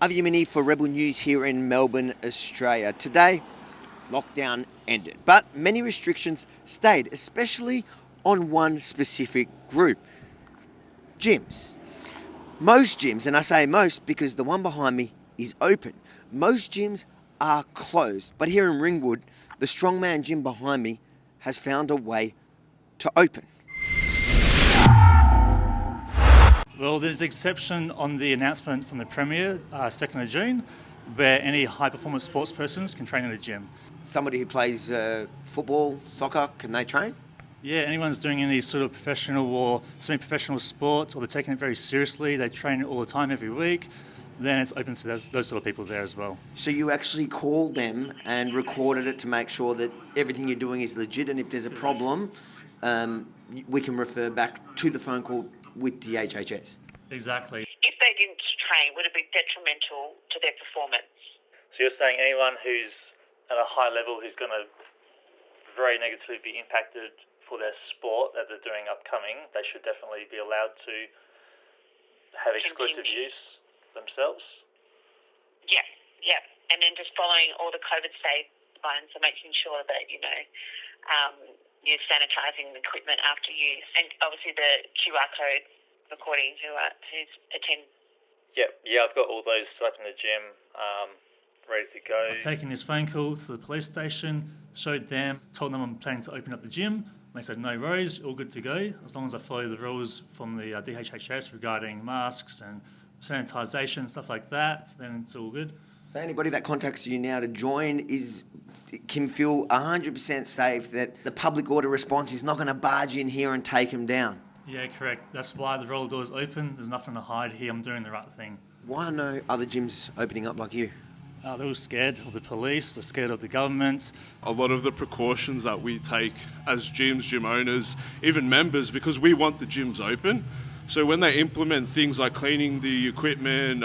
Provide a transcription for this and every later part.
I'm Yemini for Rebel News here in Melbourne, Australia. Today, lockdown ended, but many restrictions stayed, especially on one specific group: gyms. Most gyms, and I say most because the one behind me is open. Most gyms are closed, but here in Ringwood, the Strongman gym behind me has found a way to open. Well, there's an exception on the announcement from the Premier, 2nd of June, where any high-performance sports persons can train in a gym. Somebody who plays football, soccer, can they train? Yeah, anyone's doing any sort of professional or semi-professional sport, or they're taking it very seriously, they train all the time every week, then it's open to those sort of people there as well. So you actually called them and recorded it to make sure that everything you're doing is legit, and if there's a problem, we can refer back to the phone call with the HHS. Exactly. If they didn't train, would it be detrimental to their performance? So you're saying anyone who's at a high level who's going to very negatively be impacted for their sport that they're doing upcoming, they should definitely be allowed to have exclusive use themselves? Yeah. And then just following all the COVID guidelines and making sure that, you're sanitising the equipment after use. And obviously the QR code recording who's attending. Yeah, I've got all those set up in the gym, ready to go. I've taken this phone call to the police station, showed them, told them I'm planning to open up the gym. They said, no worries, all good to go. As long as I follow the rules from the DHHS regarding masks and sanitisation, stuff like that, then it's all good. So anybody that contacts you now to join can feel 100% safe that the public order response is not going to barge in here and take them down. Yeah, correct. That's why the roller door is open. There's nothing to hide here. I'm doing the right thing. Why are no other gyms opening up like you? They're all scared of the police. They're scared of the government. A lot of the precautions that we take as gyms, gym owners, even members, because we want the gyms open. So when they implement things like cleaning the equipment,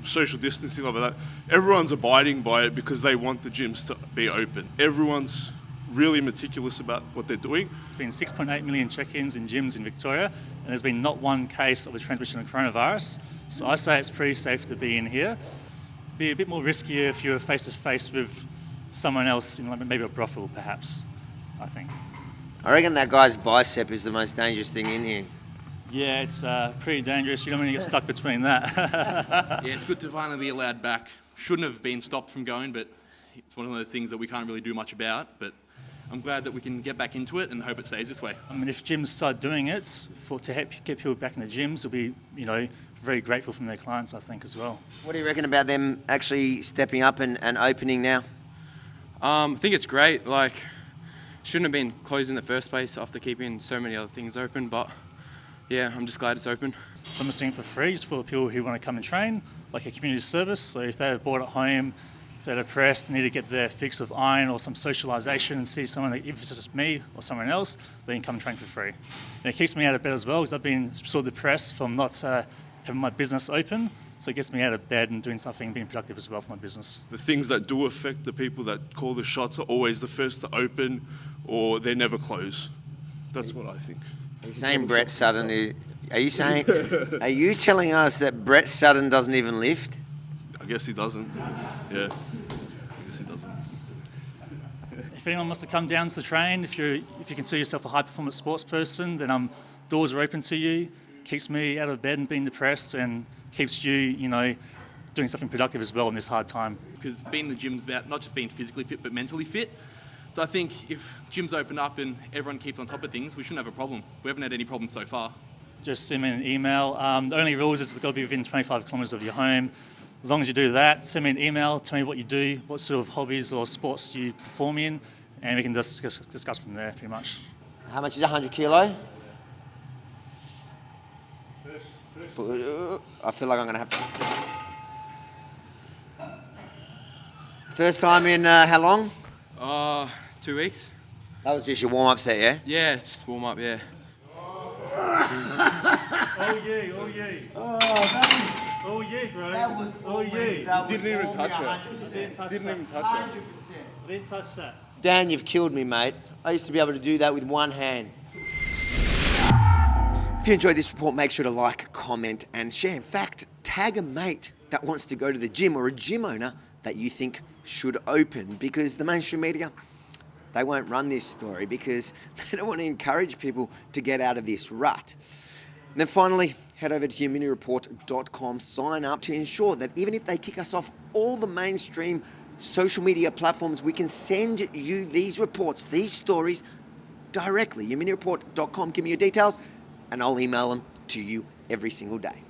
social distancing, all of that, everyone's abiding by it because they want the gyms to be open. Everyone's really meticulous about what they're doing. There's been 6.8 million check-ins in gyms in Victoria, and there's been not one case of the transmission of coronavirus. So I say it's pretty safe to be in here. Be a bit more riskier if you're face-to-face with someone else, maybe a brothel perhaps, I think. I reckon that guy's bicep is the most dangerous thing in here. Yeah, it's pretty dangerous. You don't want to get stuck between that. Yeah, it's good to finally be allowed back. Shouldn't have been stopped from going, but it's one of those things that we can't really do much about. But I'm glad that we can get back into it and hope it stays this way. I mean, if gyms start doing it to help get people back in the gyms, they'll be, very grateful from their clients, I think, as well. What do you reckon about them actually stepping up and opening now? I think it's great. Shouldn't have been closed in the first place after keeping so many other things open, but yeah, I'm just glad it's open. Some are doing it for free just for people who want to come and train, like a community service. So if they're bored at home, if they're depressed, need to get their fix of iron or some socialisation and see someone, if it's just me or someone else, they can come and train for free. And it keeps me out of bed as well because I've been so depressed from not having my business open. So it gets me out of bed and doing something, being productive as well for my business. The things that do affect the people that call the shots are always the first to open, or they never close. That's what I think. Are you saying Brett Sutton is... Are you telling us that Brett Sutton doesn't even lift? I guess he doesn't. Yeah, I guess he doesn't. If anyone wants to come down to the train, if you consider yourself a high-performance sports person, then doors are open to you. Keeps me out of bed and being depressed, and keeps you, doing something productive as well in this hard time. Because being in the gym's about not just being physically fit, but mentally fit. So I think if gyms open up and everyone keeps on top of things, we shouldn't have a problem. We haven't had any problems so far. Just send me an email. The only rules is it's got to be within 25 kilometres of your home. As long as you do that, send me an email, tell me what you do, what sort of hobbies or sports do you perform in, and we can discuss from there pretty much. How much is 100 kilo? I feel like I'm going to have to... First time in how long? 2 weeks. That was just your warm-up set, yeah? Yeah, just warm up, yeah. Oh yeah. Oh yeah, bro. That was Didn't even touch it. Didn't even touch it. I didn't touch that. Dan, you've killed me, mate. I used to be able to do that with one hand. If you enjoyed this report, make sure to like, comment and share. In fact, tag a mate that wants to go to the gym or a gym owner that you think should open, because the mainstream media, they won't run this story because they don't want to encourage people to get out of this rut. And then finally, head over to yeminireport.com, sign up to ensure that even if they kick us off all the mainstream social media platforms, we can send you these reports, these stories directly. yeminireport.com, give me your details and I'll email them to you every single day.